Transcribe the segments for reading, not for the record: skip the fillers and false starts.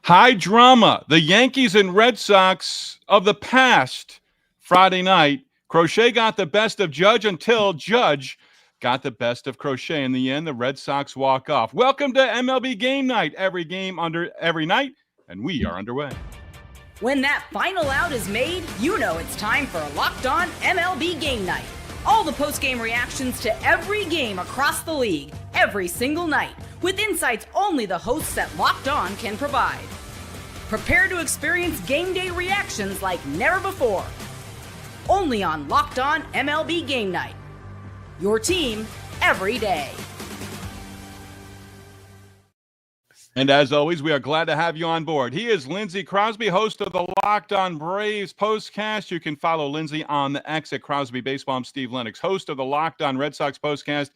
High drama. The Yankees and Red Sox of the past Friday night. Crochet got the best of Judge until Judge got the best of Crochet. In the end, the Red Sox walk off. Welcome to MLB Game Night. Every game under every night, and we are underway. When that final out is made, you know it's time for Locked On MLB Game Night. All the post-game reactions to every game across the league, every single night, with insights only the hosts at Locked On can provide. Prepare to experience game day reactions like never before. Only on Locked On MLB Game Night. Your team every day. And as always, we are glad to have you on board. He is Lindsey Crosby, host of the Locked On Braves postcast. You can follow Lindsey on the X at Crosby Baseball. I'm Steve Lennox, host of the Locked On Red Sox postcast.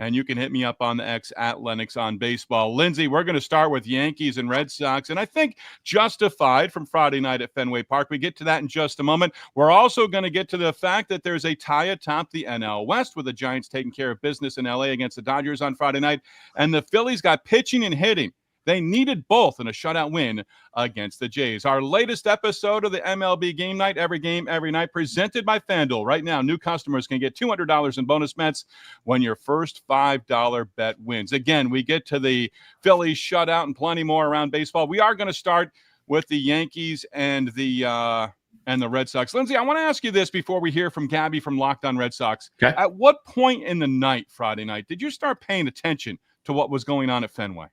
And you can hit me up on the X at Lennox on Baseball. Lindsey, we're going to start with Yankees and Red Sox, and I think justified from Friday night at Fenway Park. We get to that in just a moment. We're also going to get to the fact that there's a tie atop the NL West with the Giants taking care of business in LA against the Dodgers on Friday night, and the Phillies got pitching and hitting. They needed both in a shutout win against the Jays. Our latest episode of the MLB Game Night, every game, every night, presented by FanDuel. Right now, new customers can get $200 in bonus bets when your first $5 bet wins. Again, we get to the Phillies shutout and plenty more around baseball. We are going to start with the Yankees and the Red Sox. Lindsey, I want to ask you this before we hear from Gabby from Locked On Red Sox. Okay. At what point in the night, Friday night, did you start paying attention to what was going on at Fenway?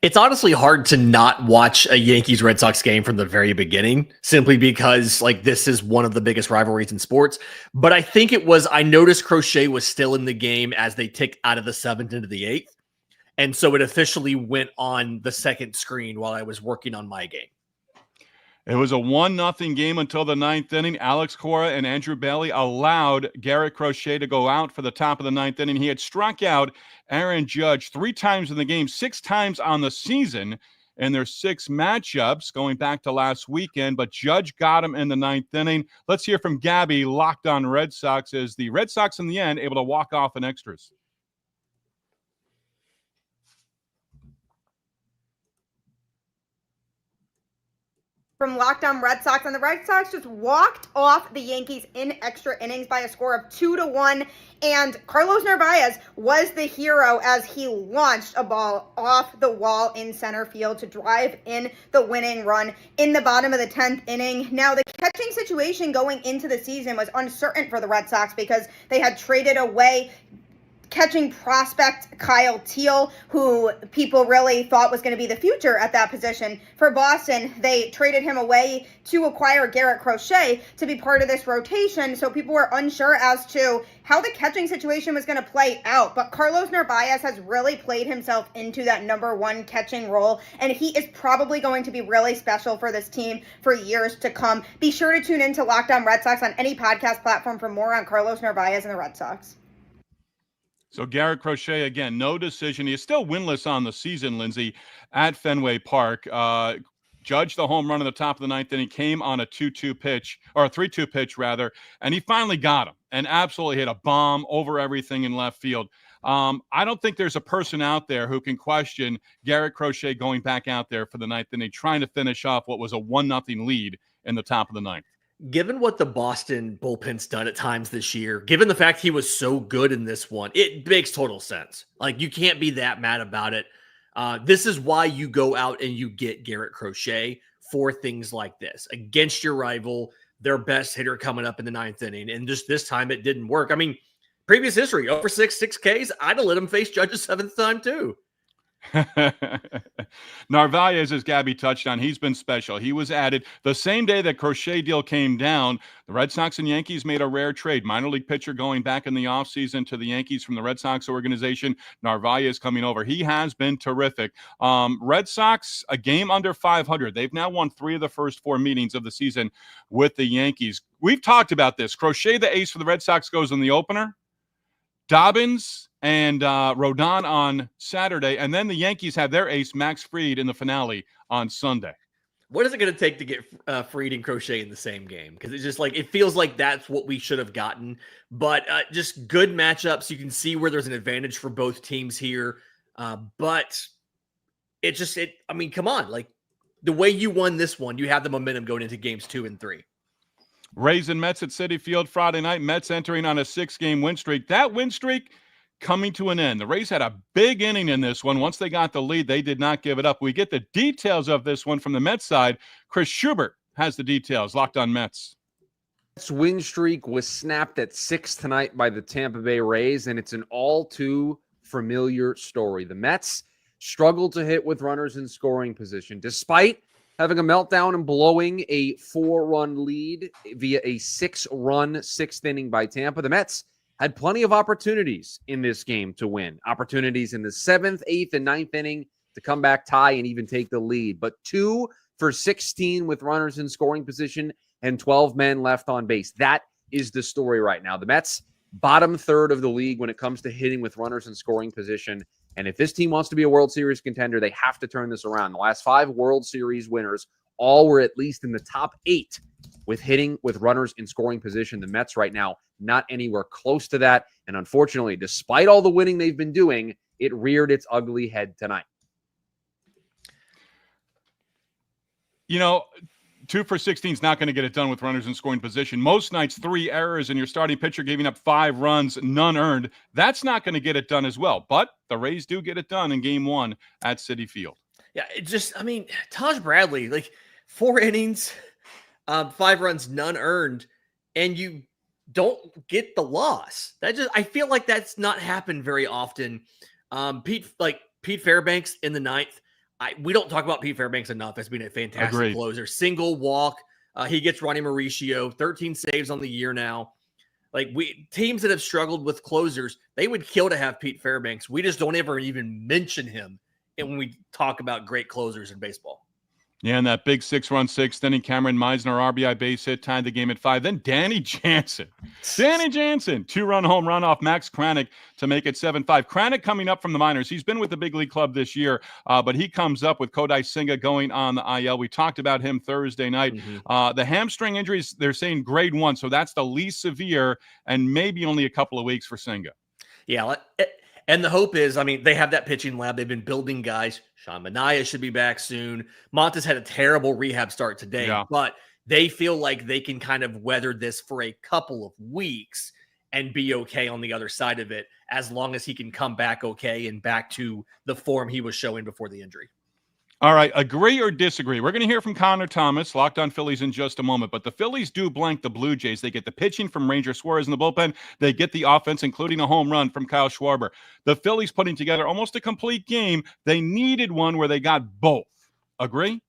It's honestly hard to not watch a Yankees-Red Sox game from the very beginning, simply because this is one of the biggest rivalries in sports. But I think I noticed Crochet was still in the game as they ticked out of the 7th into the 8th. And so it officially went on the second screen while I was working on my game. It was a 1-0 game until the 9th inning. Alex Cora and Andrew Bailey allowed Garrett Crochet to go out for the top of the 9th inning. He had struck out Aaron Judge 3 times in the game, 6 times on the season in their 6 matchups going back to last weekend, but Judge got him in the 9th inning. Let's hear from Gabby, Locked On Red Sox, as the Red Sox in the end able to walk off in extras. From Locked On Red Sox, and the Red Sox just walked off the Yankees in extra innings by a score of 2-1, and Carlos Narvaez was the hero as he launched a ball off the wall in center field to drive in the winning run in the bottom of the 10th inning. Now, the catching situation going into the season was uncertain for the Red Sox because they had traded away catching prospect Kyle Teal, who people really thought was going to be the future at that position for Boston. They traded him away to acquire Garrett Crochet to be part of this rotation, so people were unsure as to how the catching situation was going to play out. But Carlos Narvaez has really played himself into that number 1 catching role, and he is probably going to be really special for this team for years to come. Be sure to tune in to Locked On Red Sox on any podcast platform for more on Carlos Narvaez and the Red Sox. So Garrett Crochet, again, no decision. He is still winless on the season, Lindsey, at Fenway Park. Judge the home run in the top of the 9th inning, came on a 2-2 pitch, or a 3-2 pitch, rather, and he finally got him and absolutely hit a bomb over everything in left field. I don't think there's a person out there who can question Garrett Crochet going back out there for the 9th inning, trying to finish off what was a 1-0 lead in the top of the 9th. Given what the Boston bullpen's done at times this year, given the fact he was so good in this one, it makes total sense. You can't be that mad about it. This is why you go out and you get Garrett Crochet for things like this. Against your rival, their best hitter coming up in the 9th inning. And just this time it didn't work. I mean, previous history, over 6 Ks, I'd have let him face Judge's 7th time too. Narvaez, as Gabby touched on, he's been special. He was added the same day that Crochet deal came down. The Red Sox and Yankees made a rare trade. Minor league pitcher going back in the offseason to the Yankees from the Red Sox organization. Narvaez coming over. He has been terrific. Red Sox, a game under 500. They've now won 3 of the first 4 meetings of the season with the Yankees. We've talked about this. Crochet, the ace for the Red Sox, goes in the opener. Dobbins and Rodon on Saturday, and then the Yankees have their ace, Max Fried, in the finale on Sunday. What is it going to take to get Fried and Crochet in the same game? Because it's just it feels like that's what we should have gotten. But just good matchups. You can see where there's an advantage for both teams here. But I mean, come on. the way you won this one, you have the momentum going into games 2 and 3. Rays and Mets at Citi Field Friday night. Mets entering on a 6-game win streak. That win streak coming to an end. The Rays had a big inning in this one. Once they got the lead, they did not give it up. We get the details of this one from the Mets side. Chris Schubert has the details. Locked on Mets. Mets win streak was snapped at 6 tonight by the Tampa Bay Rays, and it's an all too familiar story. The Mets struggled to hit with runners in scoring position, despite having a meltdown and blowing a 4-run lead via a 6-run 6th inning by Tampa. The Mets had plenty of opportunities in this game to win. Opportunities in the 7th, 8th, and 9th inning to come back, tie, and even take the lead. But 2 for 16 with runners in scoring position and 12 men left on base. That is the story right now. The Mets, bottom third of the league when it comes to hitting with runners in scoring position. And if this team wants to be a World Series contender, they have to turn this around. The last 5 World Series winners all were at least in the top 8 with hitting with runners in scoring position. The Mets right now, not anywhere close to that. And unfortunately, despite all the winning they've been doing, it reared its ugly head tonight. 2 for 16 is not going to get it done with runners in scoring position. Most nights, 3 errors and your starting pitcher giving up 5 runs, none earned. That's not going to get it done as well. But the Rays do get it done in game 1 at Citi Field. Yeah, Taj Bradley, 4 innings, 5 runs, none earned, and you don't get the loss. I feel like that's not happened very often. Pete Fairbanks in the 9th. We don't talk about Pete Fairbanks enough as being a fantastic closer. Single walk. He gets Ronnie Mauricio, 13 saves on the year now. Teams that have struggled with closers, they would kill to have Pete Fairbanks. We just don't ever even mention him when we talk about great closers in baseball. Yeah, and that big 6-run 6th inning, Cameron Meisner RBI base hit, tied the game at 5. Then Danny Jansen, 2-run home run off Max Kranick to make it 7-5. Kranick coming up from the minors. He's been with the big league club this year, but he comes up with Kodai Senga going on the IL. We talked about him Thursday night. Mm-hmm. The hamstring injuries, they're saying grade 1, so that's the least severe, and maybe only a couple of weeks for Senga. Yeah, and the hope is, they have that pitching lab. They've been building guys. Sean Manaea should be back soon. Montes had a terrible rehab start today, but they feel like they can kind of weather this for a couple of weeks and be okay on the other side of it, as long as he can come back okay and back to the form he was showing before the injury. All right, agree or disagree? We're going to hear from Connor Thomas, Locked on Phillies, in just a moment. But the Phillies do blank the Blue Jays. They get the pitching from Ranger Suarez in the bullpen. They get the offense, including a home run from Kyle Schwarber. The Phillies putting together almost a complete game. They needed one where they got both. Agree?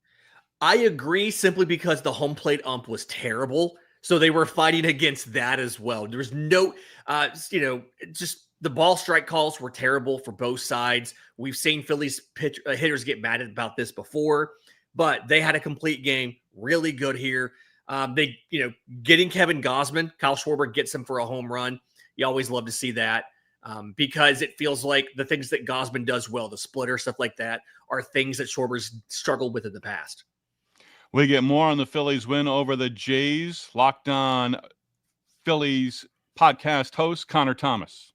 I agree, simply because the home plate ump was terrible. So they were fighting against that as well. There was no, just the ball strike calls were terrible for both sides. We've seen Phillies hitters get mad about this before, but they had a complete game. Really good here. Getting Kevin Gausman, Kyle Schwarber gets him for a home run. You always love to see that because it feels like the things that Gausman does well, the splitter, stuff like that, are things that Schwarber's struggled with in the past. We get more on the Phillies win over the Jays. Locked on Phillies podcast host Connor Thomas.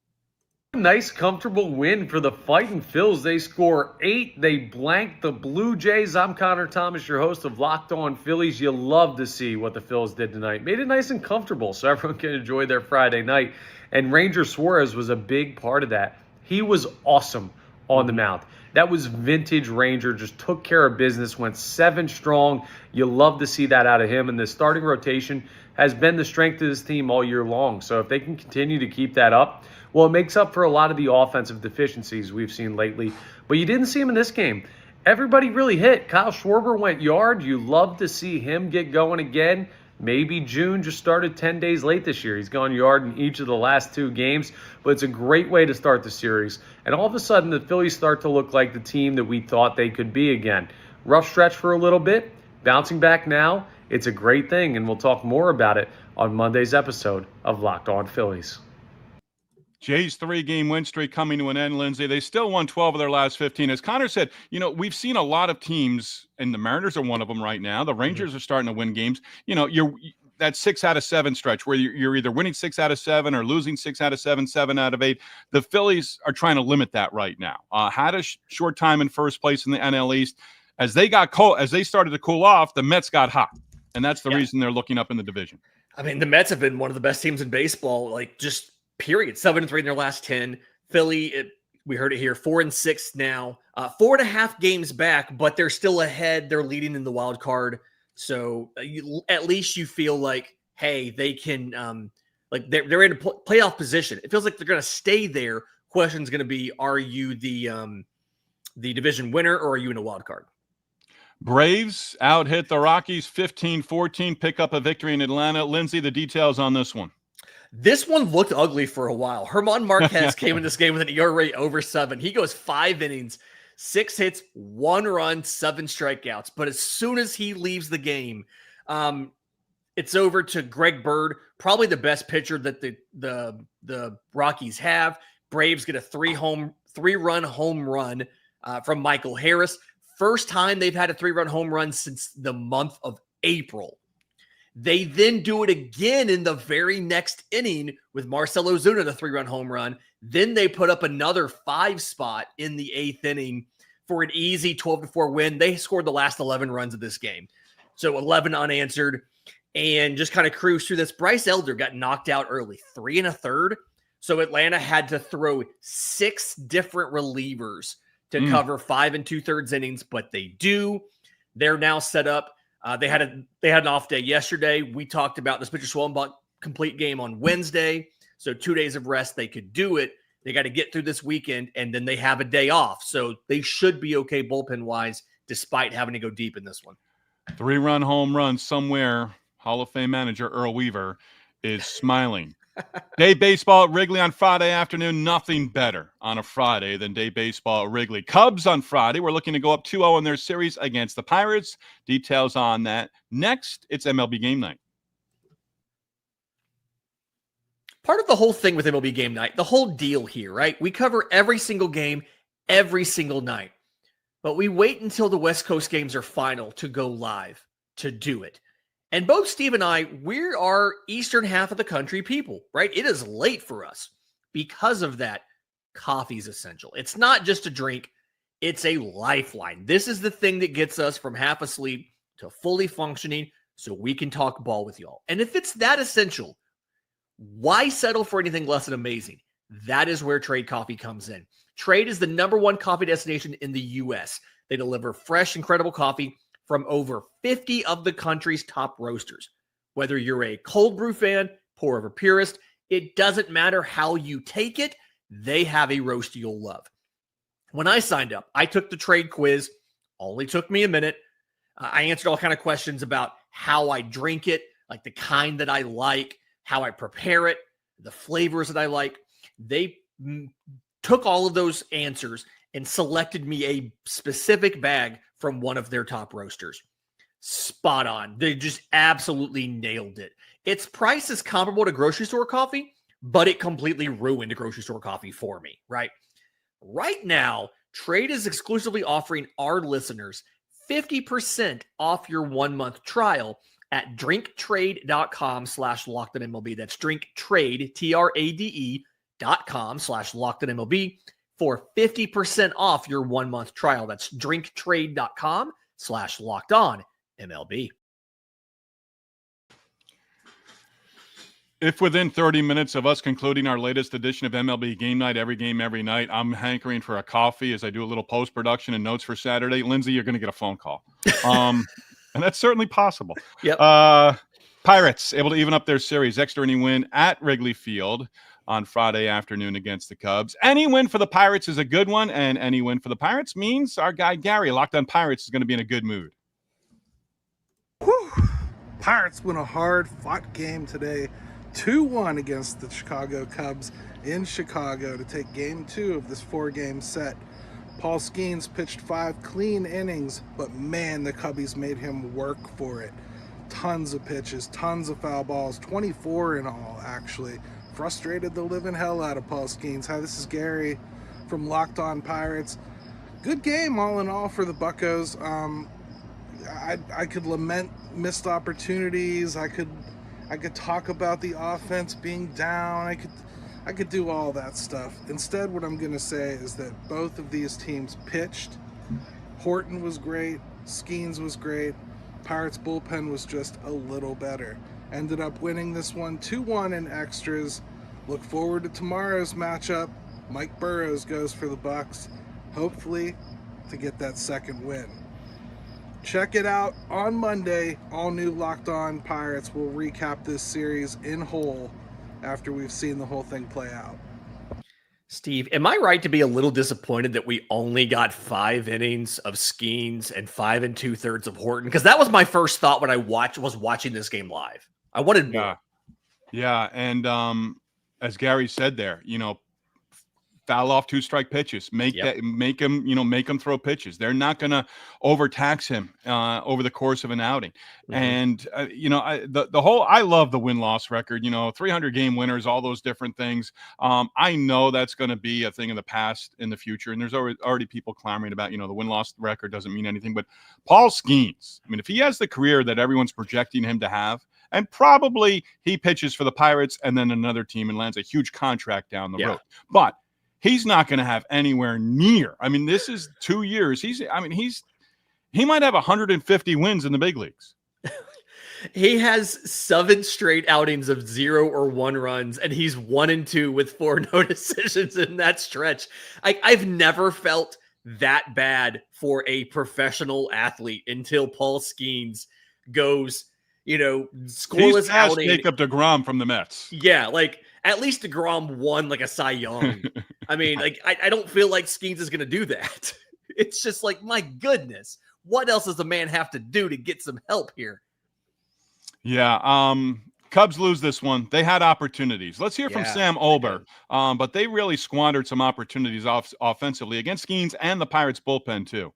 Nice, comfortable win for the Fighting Phils. They score 8. They blank the Blue Jays. I'm Connor Thomas, your host of Locked on Phillies. You love to see what the Phils did tonight. Made it nice and comfortable so everyone can enjoy their Friday night. And Ranger Suarez was a big part of that. He was awesome on the mound. That was vintage Ranger, just took care of business, went 7 strong. You love to see that out of him. And the starting rotation has been the strength of this team all year long. So if they can continue to keep that up, well, it makes up for a lot of the offensive deficiencies we've seen lately. But you didn't see him in this game. Everybody really hit. Kyle Schwarber went yard. You love to see him get going again. Maybe June just started 10 days late this year. He's gone yard in each of the last 2 games, but it's a great way to start the series. And all of a sudden, the Phillies start to look like the team that we thought they could be again. Rough stretch for a little bit, bouncing back now. It's a great thing, and we'll talk more about it on Monday's episode of Locked on Phillies. Jays 3-game win streak coming to an end, Lindsay. They still won 12 of their last 15. As Connor said, we've seen a lot of teams, and the Mariners are one of them right now. The Rangers are starting to win games. You're that 6 out of 7 stretch where you're either winning 6 out of 7 or losing 6 out of 7, 7 out of 8. The Phillies are trying to limit that right now. Had a short time in first place in the NL East. as they got cold, as they started to cool off, the Mets got hot. And that's the Yeah. reason they're looking up in the division. I mean, the Mets have been one of the best teams in baseball, like just period. 7-3 in their last 10. Philly, we heard it here, 4-6 now. 4.5 games back, but they're still ahead. They're leading in the wild card. So at least you feel like, hey, they can, like they're in a playoff position. It feels like they're going to stay there. Question's going to be, are you the division winner or are you in a wild card? Braves out hit the Rockies 15-14, pick up a victory in Atlanta. Lindsay, the details on this one. This one looked ugly for a while. German Marquez came in this game with an ERA over 7. He goes 5 innings, 6 hits, 1 run, 7 strikeouts. But as soon as he leaves the game, it's over to Greg Bird, probably the best pitcher that the Rockies have. Braves get a 3-run home run from Michael Harris. First time they've had a 3-run home run since the month of April. They then do it again in the very next inning with Marcell Ozuna, the 3-run home run. Then they put up another 5 spot in the 8th inning for an easy 12-4 win. They scored the last 11 runs of this game. So 11 unanswered and just kind of cruised through this. Bryce Elder got knocked out early, 3 1/3. So Atlanta had to throw 6 different relievers to cover 5 2/3 innings, but they do. They're now set up. They had an off day yesterday. We talked about this pitcher Schwellenbach complete game on Wednesday. So 2 days of rest, they could do it. They got to get through this weekend, and then they have a day off. So they should be okay bullpen-wise, despite having to go deep in this one. 3-run home run somewhere. Hall of Fame manager Earl Weaver is smiling. Day baseball at Wrigley on Friday afternoon. Nothing better on a Friday than day baseball at Wrigley. Cubs on Friday. We're looking to go up 2-0 in their series against the Pirates. Details on that next. It's MLB Game Night. Part of the whole thing with MLB Game Night, the whole deal here, right? We cover every single game, every single night. But we wait until the West Coast games are final to go live to do it. And both Steve and I, we are eastern half of the country people, right? It is late for us. Because of that, coffee is essential. It's not just a drink. It's a lifeline. This is the thing that gets us from half asleep to fully functioning so we can talk ball with y'all. And if it's that essential, why settle for anything less than amazing? That is where Trade Coffee comes in. Trade is the #1 coffee destination in the U.S. They deliver fresh, incredible coffee from over 50 of the country's top roasters. Whether you're a cold brew fan, pour over purist, it doesn't matter how you take it, they have a roast you'll love. When I signed up, I took the trade quiz. Only took me a minute. I answered all kind of questions about how I drink it, like the kind that I like, how I prepare it, the flavors that I like. They took all of those answers and selected me a specific bag from one of their top roasters. Spot on. They just absolutely nailed it. Its price is comparable to grocery store coffee, but it completely ruined grocery store coffee for me, right? Right now, Trade is exclusively offering our listeners 50% off your 1-month trial at drinktrade.com/LockedOnMLB. That's drinktrade, TRADE.com/LockedOnMLB for 50% off your 1-month trial. That's drinktrade.com/LockedOnMLB. If within 30 minutes of us concluding our latest edition of MLB Game Night, every game, every night, I'm hankering for a coffee as I do a little post-production and notes for Saturday, Lindsay, you're going to get a phone call. And that's certainly possible. Yep. Pirates able to even up their series. Extra inning win at Wrigley Field on Friday afternoon against the Cubs. Any win for the Pirates is a good one, and any win for the Pirates means our guy Gary, Locked On Pirates, is going to be in a good mood. Whew. Pirates win a hard-fought game today, 2-1 against the Chicago Cubs in Chicago to take Game 2 of this 4-game set. Paul Skenes pitched 5 clean innings, but man, the Cubbies made him work for it. Tons of pitches, tons of foul balls, 24 in all, actually. Frustrated the living hell out of Paul Skenes. Hi, this is Gary from Locked On Pirates. Good game all in all for the Buccos. I could lament missed opportunities. I could talk about the offense being down. I could do all that stuff. Instead, what I'm going to say is that both of these teams pitched Horton was great. Skenes was great. Pirates bullpen was just a little better. Ended up winning this one 2-1 in extras. Look forward to tomorrow's matchup. Mike Burrows goes for the Bucks, hopefully to get that second win. Check it out on Monday. All new Locked On Pirates will recap this series in whole after we've seen the whole thing play out. Steve, am I right to be a little disappointed that we only got 5 innings of Skenes and 5 2/3 of Horton? Because that was my first thought when I was watching this game live. I wanted more. Yeah, and as Gary said there, foul off 2-strike pitches. Make him throw pitches. They're not going to overtax him over the course of an outing. Mm-hmm. And I love the win-loss record. 300 game winners, all those different things. I know that's going to be a thing in the past, in the future, and there's already people clamoring about the win-loss record doesn't mean anything. But Paul Skenes, if he has the career that everyone's projecting him to have, and probably he pitches for the Pirates and then another team and lands a huge contract down the road, but he's not going to have anywhere near. This is 2 years. He might have 150 wins in the big leagues. He has 7 straight outings of 0 or 1 runs, and he's 1-2 with 4 no decisions in that stretch. I've never felt that bad for a professional athlete until Paul Skenes goes, scoreless outing. Jacob deGrom from the Mets. Yeah, at least deGrom won a Cy Young. I don't feel like Skenes is going to do that. It's just my goodness, what else does the man have to do to get some help here? Yeah, Cubs lose this one. They had opportunities. Let's hear from Sam Olber. But they really squandered some opportunities offensively against Skenes and the Pirates bullpen too.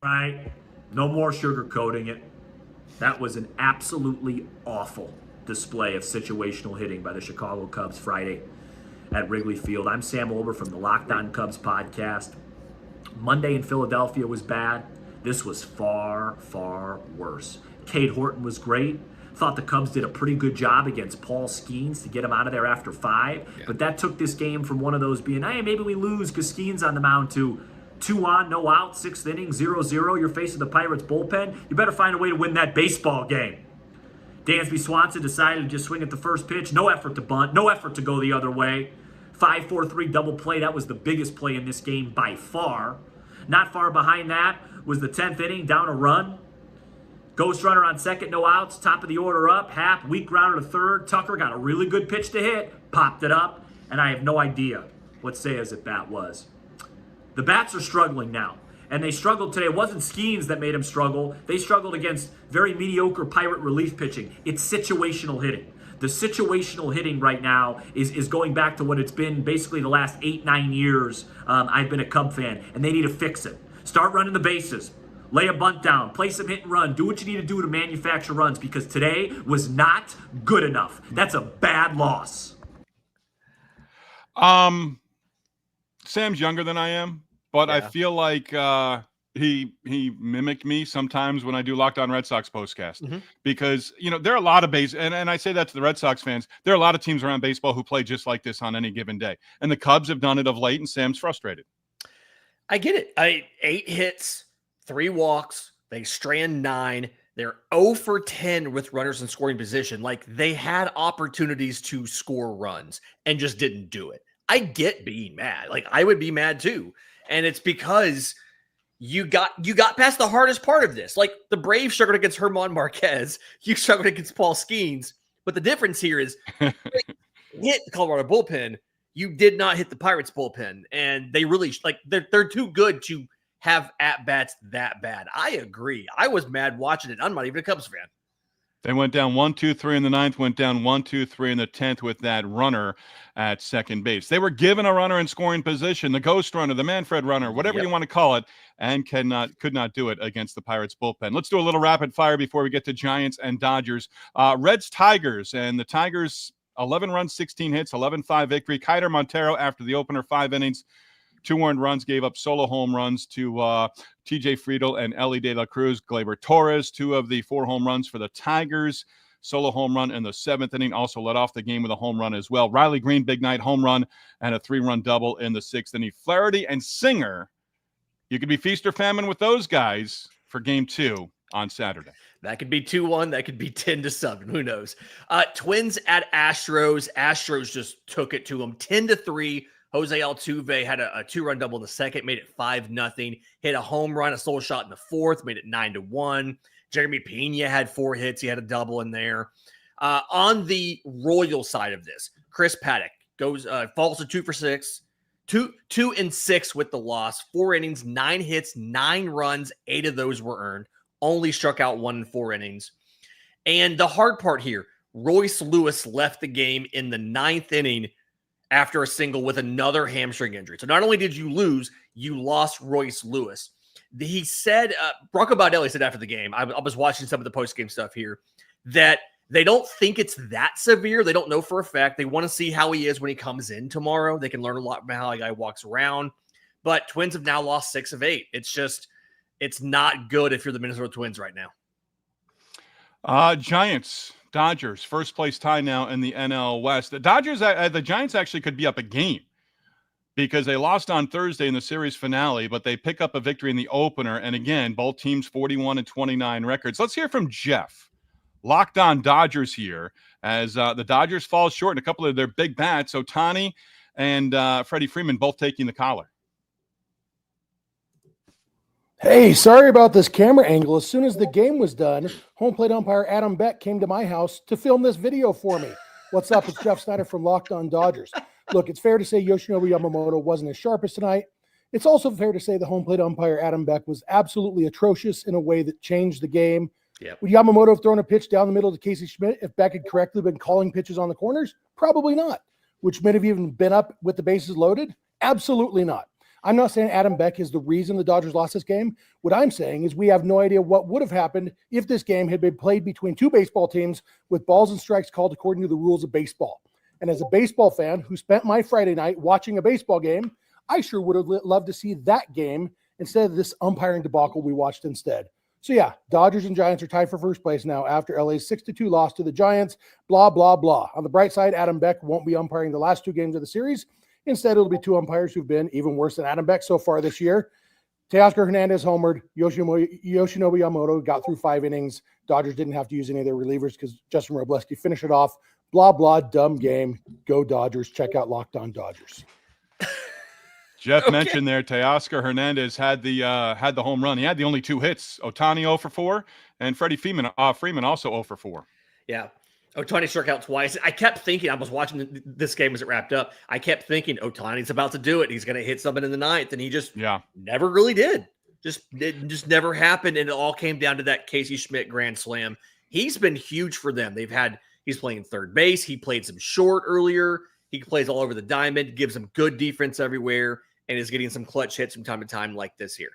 Right, no more sugarcoating it. That was an absolutely awful display of situational hitting by the Chicago Cubs Friday at Wrigley Field. I'm Sam Olber from the Locked On Cubs podcast. Monday in Philadelphia was bad. This was far, far worse. Cade Horton was great. Thought the Cubs did a pretty good job against Paul Skenes to get him out of there after 5. But that took this game from one of those being, hey, maybe we lose because Skenes on the mound, to 2 on, no out, 6th inning, 0-0. You're facing the Pirates bullpen. You better find a way to win that baseball game. Dansby Swanson decided to just swing at the first pitch. No effort to bunt. No effort to go the other way. 5-4-3 double play. That was the biggest play in this game by far. Not far behind that was the 10th inning, down a run. Ghost runner on second, no outs. Top of the order up. Happ, weak grounder to third. Tucker got a really good pitch to hit. Popped it up. And I have no idea what Saya's at bat was. The bats are struggling now. And they struggled today. It wasn't Skenes that made them struggle. They struggled against very mediocre Pirate relief pitching. It's situational hitting. The situational hitting right now is going back to what it's been basically the last 8-9 years I've been a Cub fan. And they need to fix it. Start running the bases. Lay a bunt down. Play some hit and run. Do what you need to do to manufacture runs, because today was not good enough. That's a bad loss. Sam's younger than I am. But I feel like he mimicked me sometimes when I do Locked On Red Sox postcast, because there are a lot of and I say that to the Red Sox fans. There are a lot of teams around baseball who play just like this on any given day, and the Cubs have done it of late. And Sam's frustrated. I get it. 8 hits, 3 walks. They strand 9. They're 0 for 10 with runners in scoring position. They had opportunities to score runs and just didn't do it. I get being mad. I would be mad too. And it's because you got past the hardest part of this. The Braves struggled against German Marquez. You struggled against Paul Skenes. But the difference here is hit the Colorado bullpen. You did not hit the Pirates bullpen. And they really, they're too good to have at-bats that bad. I agree. I was mad watching it. I'm not even a Cubs fan. They went down 1-2-3 in the 9th, went down 1-2-3 in the 10th with that runner at second base. They were given a runner in scoring position, the ghost runner, the Manfred runner, whatever you want to call it, and could not do it against the Pirates bullpen. Let's do a little rapid fire before we get to Giants and Dodgers. Reds, Tigers, and the Tigers, 11 runs, 16 hits, 11-5 victory. Kiter Montero, after the opener, 5 innings, 2 earned runs, gave up solo home runs to T.J. Friedel and Ellie De La Cruz. Gleyber Torres, 2 of the 4 home runs for the Tigers. Solo home run in the 7th inning, also led off the game with a home run as well. Riley Green, big night home run, and a 3-run double in the 6th inning. Flaherty and Singer You could be feast or famine with those guys for game 2 on Saturday. That could be 2-1. That could be 10-7. Who knows? Twins at Astros. Astros just took it to them 10-3. Jose Altuve had a 2-run double in the second, made it 5-0. Hit a home run, a solo shot in the fourth, made it 9-1. Jeremy Pena had 4 hits. He had a double in there. On the Royal side of this, Chris Paddock falls to 2 for 6. 2 and 6 with the loss. 4 innings, 9 hits, 9 runs. 8 of those were earned. Only struck out 1 in 4 innings. And the hard part here, Royce Lewis left the game in the 9th inning after a single with another hamstring injury. So not only did you lose, you lost Royce Lewis. He said, Rocco Baldelli said after the game, I was watching some of the post-game stuff here, that they don't think it's that severe. They don't know for a fact. They want to see how he is when he comes in tomorrow. They can learn a lot about how a guy walks around. But Twins have now lost 6 of 8. It's not good if you're the Minnesota Twins right now. Giants, Dodgers, first place tie now in the NL West. The Giants actually could be up a game because they lost on Thursday in the series finale, but they pick up a victory in the opener. And again, both teams 41-29 records. Let's hear from Jeff. Locked on Dodgers here as the Dodgers fall short in a couple of their big bats. Ohtani and Freddie Freeman both taking the collar. Hey, sorry about this camera angle. As soon as the game was done, home plate umpire Adam Beck came to my house to film this video for me. What's up? It's Jeff Snyder from Locked On Dodgers. Look, it's fair to say Yoshinobu Yamamoto wasn't as sharp as tonight. It's also fair to say the home plate umpire Adam Beck was absolutely atrocious in a way that changed the game. Yep. Would Yamamoto have thrown a pitch down the middle to Casey Schmidt if Beck had correctly been calling pitches on the corners? Probably not. Would Schmidt have even been up with the bases loaded? Absolutely not. I'm not saying Adam Beck is the reason the Dodgers lost this game. What I'm saying is we have no idea what would have happened if this game had been played between 2 baseball teams with balls and strikes called according to the rules of baseball. And as a baseball fan who spent my Friday night watching a baseball game, I sure would have loved to see that game instead of this umpiring debacle we watched instead. So yeah, Dodgers and Giants are tied for first place now after LA's 6-2 loss to the Giants, blah, blah, blah. On the bright side, Adam Beck won't be umpiring the last 2 games of the series. Instead, it'll be 2 umpires who've been even worse than Adam Beck so far this year. Teoscar Hernandez homered. Yoshinobu Yamamoto got through 5 innings. Dodgers didn't have to use any of their relievers because Justin Robleski finished it off. Blah, blah, dumb game. Go Dodgers. Check out Locked On Dodgers. Jeff mentioned there, Teoscar Hernandez had the home run. He had the only 2 hits. Ohtani 0 for 4, and Freddie Freeman also 0 for 4. Yeah. Ohtani struck out twice. I kept thinking, I was watching this game as it wrapped up. I kept thinking, Ohtani's about to do it. He's going to hit something in the 9th, and he just never really did. It just never happened, and it all came down to that Casey Schmidt grand slam. He's been huge for them. He's playing third base. He played some short earlier. He plays all over the diamond, gives them good defense everywhere, and is getting some clutch hits from time to time like this here.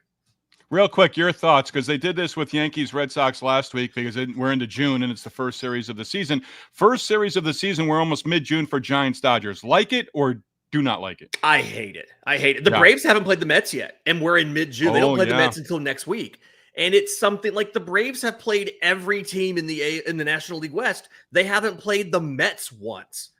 Real quick, your thoughts, because they did this with Yankees-Red Sox last week because we're into June and it's the first series of the season. First series of the season, we're almost mid-June for Giants-Dodgers. Like it or do not like it? I hate it. The Braves haven't played the Mets yet, and we're in mid-June. They don't play the Mets until next week. And it's something like the Braves have played every team in the National League West. They haven't played the Mets once.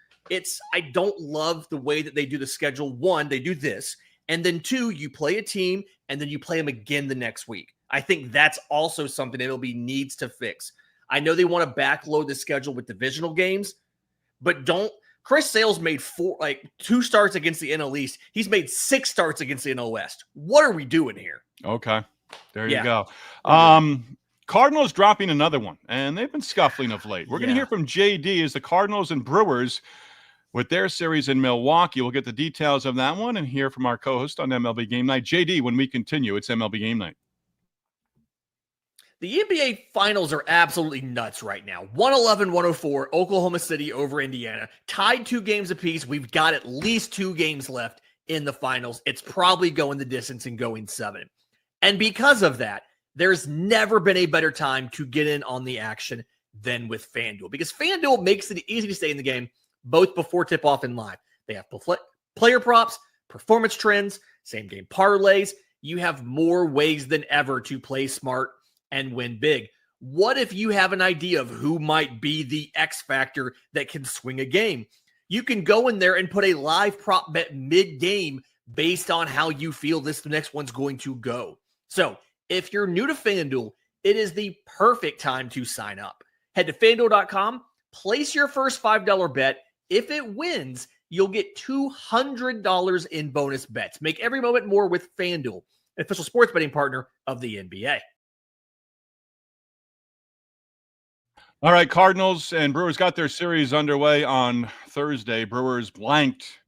I don't love the way that they do the schedule. 1, they do this. And then 2, you play a team, and then you play them again the next week. I think that's also something MLB needs to fix. I know they want to backload the schedule with divisional games, but don't. Chris Sale's made 2 starts against the NL East. He's made 6 starts against the NL West. What are we doing here? Okay, there you go. Cardinals dropping another one, and they've been scuffling of late. We're going to hear from JD as the Cardinals and Brewers with their series in Milwaukee. We'll get the details of that one and hear from our co-host on MLB Game Night, JD, when we continue. It's MLB Game Night. The NBA Finals are absolutely nuts right now. 111-104, Oklahoma City over Indiana. Tied 2 games apiece. We've got at least 2 games left in the finals. It's probably going the distance and going 7. And because of that, there's never been a better time to get in on the action than with FanDuel, because FanDuel makes it easy to stay in the game both before tip-off and live. They have player props, performance trends, same-game parlays. You have more ways than ever to play smart and win big. What if you have an idea of who might be the X factor that can swing a game? You can go in there and put a live prop bet mid-game based on how you feel the next one's going to go. So if you're new to FanDuel, it is the perfect time to sign up. Head to FanDuel.com, place your first $5 bet. If it wins, you'll get $200 in bonus bets. Make every moment more with FanDuel, an official sports betting partner of the NBA. All right, Cardinals and Brewers got their series underway on Thursday. Brewers blanked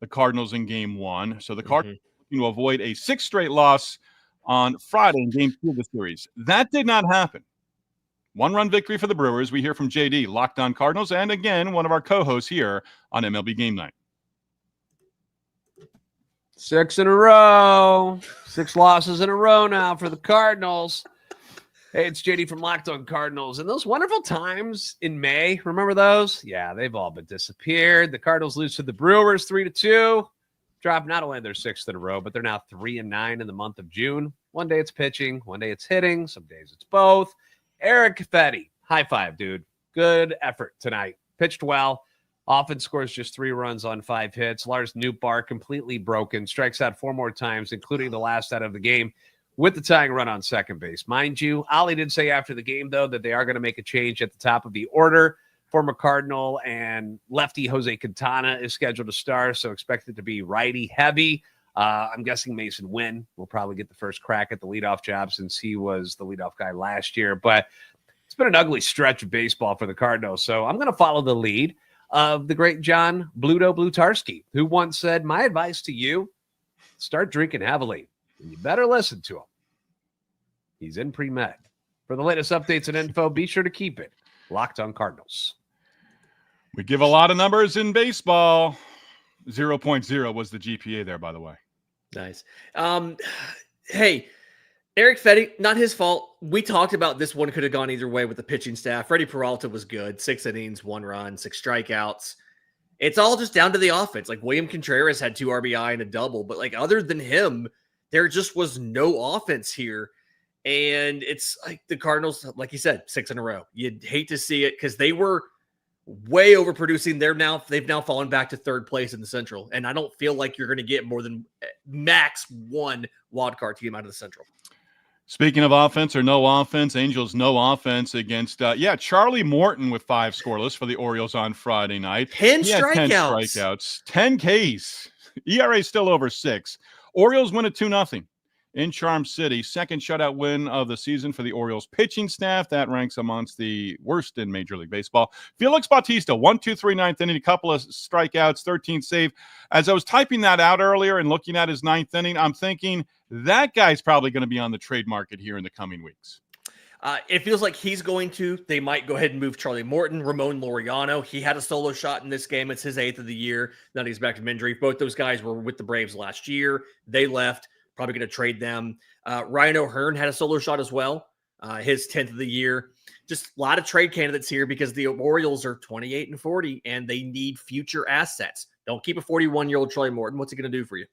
the Cardinals in Game 1. So the Cardinals looking to avoid a 6th straight loss on Friday in Game 2 of the series. That did not happen. 1-run victory for the Brewers. We hear from JD, Locked On Cardinals, and again, one of our co-hosts here on MLB Game Night. 6 in a row. 6 losses in a row now for the Cardinals. Hey, it's JD from Locked On Cardinals. And those wonderful times in May, remember those? Yeah, they've all been disappeared. The Cardinals lose to the Brewers 3-2. Drop not only their 6th in a row, but they're now 3-9 in the month of June. One day it's pitching, one day it's hitting, some days it's both. Eric Fetty, high five, dude. Good effort tonight. Pitched well. Offense scores just 3 runs on 5 hits. Lars Nootbaar completely broken. Strikes out 4 more times, including the last out of the game, with the tying run on second base. Mind you, Ollie did say after the game, though, that they are going to make a change at the top of the order. Former Cardinal and lefty Jose Quintana is scheduled to start, so expected to be righty heavy. I'm guessing Mason Wynn will probably get the first crack at the leadoff job since he was the leadoff guy last year. But it's been an ugly stretch of baseball for the Cardinals, so I'm going to follow the lead of the great John Bluto Blutarski, who once said, my advice to you, start drinking heavily. And you better listen to him. He's in pre-med. For the latest updates and info, be sure to keep it Locked On Cardinals. We give a lot of numbers in baseball. 0.0 was the GPA there, by the way. Nice. Hey, Eric Fetty, not his fault. We talked about this one could have gone either way with the pitching staff. Freddie Peralta was good. 6 innings, 1 run, 6 strikeouts. It's all just down to the offense. Like William Contreras had 2 RBI and a double, but like other than him, there just was no offense here. And it's like the Cardinals, like you said, 6 in a row. You'd hate to see it because they were way overproducing. They've now fallen back to 3rd place in the Central. And I don't feel like you're going to get more than max 1 wild card team out of the Central. Speaking of offense or no offense, Angels no offense against, Charlie Morton with 5 scoreless for the Orioles on Friday night. 10 He had strikeouts. 10 strikeouts, 10 Ks. ERA still over 6. Orioles win at 2-0 in Charm City. 2nd shutout win of the season for the Orioles pitching staff. That ranks amongst the worst in Major League Baseball. Felix Bautista, 1-2-3 9th inning, a couple of strikeouts, 13 save. As I was typing that out earlier and looking at his 9th inning, I'm thinking that guy's probably going to be on the trade market here in the coming weeks. It feels like they might go ahead and move Charlie Morton, Ramon Laureano. He had a solo shot in this game. It's his 8th of the year. Now he's back from injury. Both those guys were with the Braves last year. They left. Probably going to trade them. Ryan O'Hearn had a solo shot as well. His 10th of the year. Just a lot of trade candidates here because the Orioles are 28-40 and they need future assets. Don't keep a 41-year-old Charlie Morton. What's he going to do for you?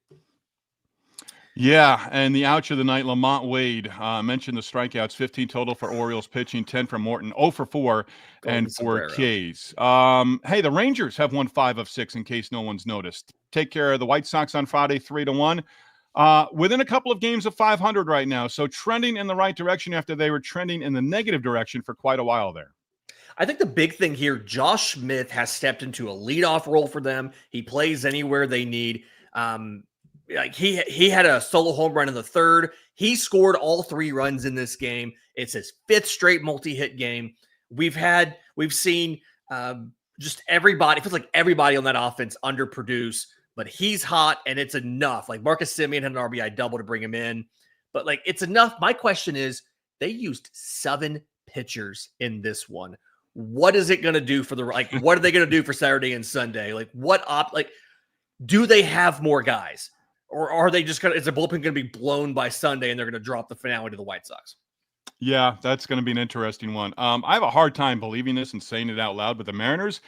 Yeah, and the ouch of the night, Lamont Wade, mentioned the strikeouts, 15 total for Orioles pitching, 10 for Morton, 0 for 4, and 4 Ks. Hey, the Rangers have won 5 of 6 in case no one's noticed. Take care of the White Sox on Friday, 3-1. Within a couple of games of 500 right now, so trending in the right direction after they were trending in the negative direction for quite a while there. I think the big thing here, Josh Smith has stepped into a leadoff role for them. He plays anywhere they need. Like he had a solo home run in the 3rd. He scored all 3 runs in this game. It's his 5th straight multi-hit game. We've seen just everybody. It feels like everybody on that offense underproduce, but he's hot and it's enough. Like Marcus Semien had an RBI double to bring him in, but like it's enough. My question is, they used 7 pitchers in this one. What is it going to do for what are they going to do for Saturday and Sunday? Like do they have more guys? Or are they just is the bullpen going to be blown by Sunday and they're going to drop the finale to the White Sox? Yeah, that's going to be an interesting one. I have a hard time believing this and saying it out loud, but the Mariners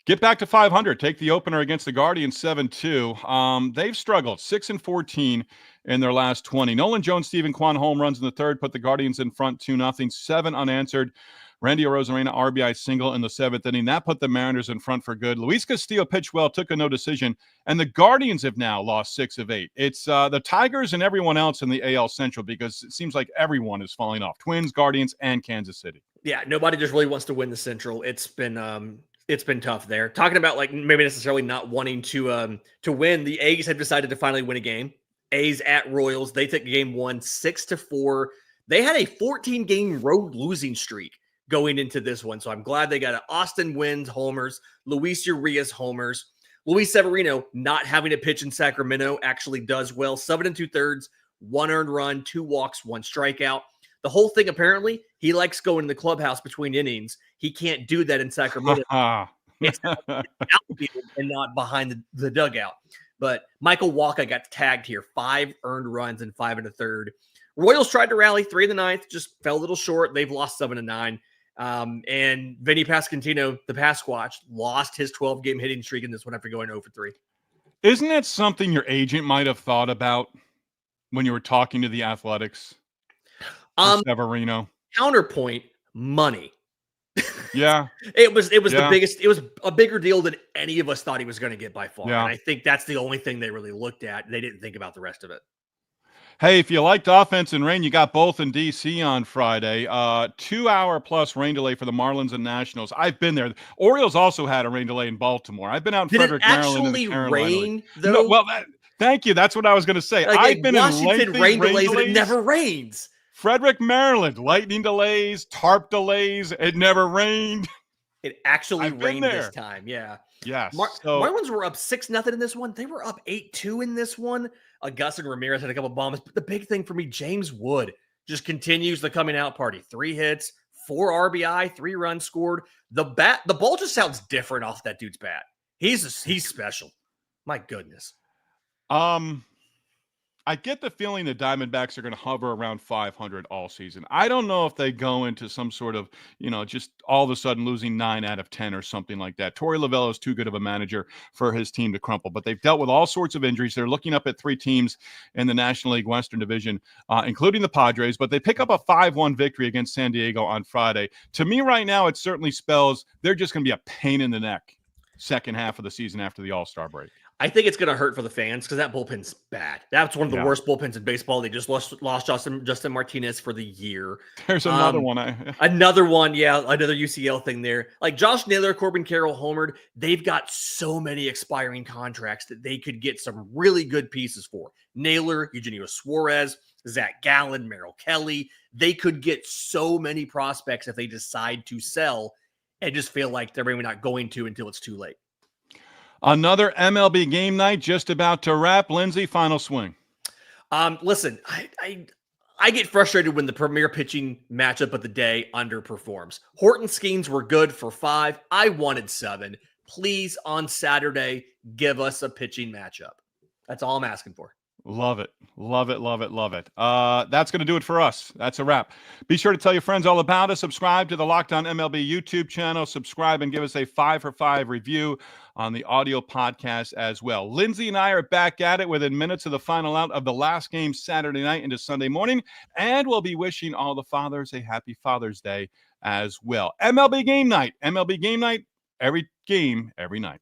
get back to 500. Take the opener against the Guardians 7-2. They've struggled 6-14 in their last 20. Nolan Jones, Stephen Kwan home runs in the 3rd, put the Guardians in front 2-0, 7 unanswered. Randy Arozarena RBI single in the 7th inning. That put the Mariners in front for good. Luis Castillo pitched well, took a no decision, and the Guardians have now lost 6 of 8. It's the Tigers and everyone else in the AL Central because it seems like everyone is falling off. Twins, Guardians, and Kansas City. Yeah, nobody just really wants to win the Central. It's been tough there. Talking about like maybe necessarily not wanting to win, the A's have decided to finally win a game. A's at Royals. They took game 1 6-4. They had a 14-game road losing streak going into this one. So I'm glad they got it. Austin wins homers. Luis Urias homers. Luis Severino not having to pitch in Sacramento actually does well. 7 2/3, 1 earned run, 2 walks, 1 strikeout. The whole thing, apparently, he likes going to the clubhouse between innings. He can't do that in Sacramento. It's outfield and not behind the dugout. But Michael Wacha got tagged here. 5 earned runs and 5 1/3. Royals tried to rally 3 in the 9th, just fell a little short. They've lost 7-9. And Vinny Pasquantino, the Pasquatch, lost his 12-game hitting streak in this one after going 0-3. Isn't that something your agent might have thought about when you were talking to the Athletics? Severino. Counterpoint, money. Yeah. It was the biggest, it was a bigger deal than any of us thought he was going to get by far. Yeah. And I think that's the only thing they really looked at. They didn't think about the rest of it. Hey, if you liked offense and rain, you got both in D.C. on Friday. 2-hour plus rain delay for the Marlins and Nationals. I've been there. Orioles also had a rain delay in Baltimore. I've been out in Frederick, Maryland. Did it actually rain, though? No, well, thank you. That's what I was going to say. Like, I've been Washington in lengthy rain delays, and it never rains. Frederick, Maryland, lightning delays, tarp delays. It never rained. It actually rained this time. Yeah. Yes. Marlins were up 6-0 in this one. They were up 8-2 in this one. Gus and Ramirez had a couple bombs, but the big thing for me, James Wood just continues the coming out party. 3 hits, 4 RBI, 3 runs scored. The ball just sounds different off that dude's bat. He's special. My goodness. I get the feeling the Diamondbacks are going to hover around 500 all season. I don't know if they go into some sort of, just all of a sudden losing 9 out of 10 or something like that. Torey Lovullo is too good of a manager for his team to crumple, but they've dealt with all sorts of injuries. They're looking up at 3 teams in the National League Western Division, including the Padres, but they pick up a 5-1 victory against San Diego on Friday. To me right now, it certainly spells they're just going to be a pain in the neck second half of the season after the All-Star break. I think it's going to hurt for the fans because that bullpen's bad. That's one of the worst bullpens in baseball. They just lost Justin Martinez for the year. There's another one. Another one, yeah, another UCL thing there. Like Josh Naylor, Corbin Carroll, homered. They've got so many expiring contracts that they could get some really good pieces for. Naylor, Eugenio Suarez, Zach Gallen, Merrill Kelly. They could get so many prospects if they decide to sell and just feel like they're maybe not going to until it's too late. Another MLB game night just about to wrap. Lindsay, final swing. Listen, I get frustrated when the premier pitching matchup of the day underperforms. Horton Skenes were good for 5. I wanted 7. Please, on Saturday, give us a pitching matchup. That's all I'm asking for. Love it. Love it. Love it. Love it. That's going to do it for us. That's a wrap. Be sure to tell your friends all about us. Subscribe to the Locked On MLB YouTube channel. Subscribe and give us a 5 for 5 review on the audio podcast as well. Lindsay and I are back at it within minutes of the final out of the last game Saturday night into Sunday morning. And we'll be wishing all the fathers a happy Father's Day as well. MLB game night. MLB game night. Every game, every night.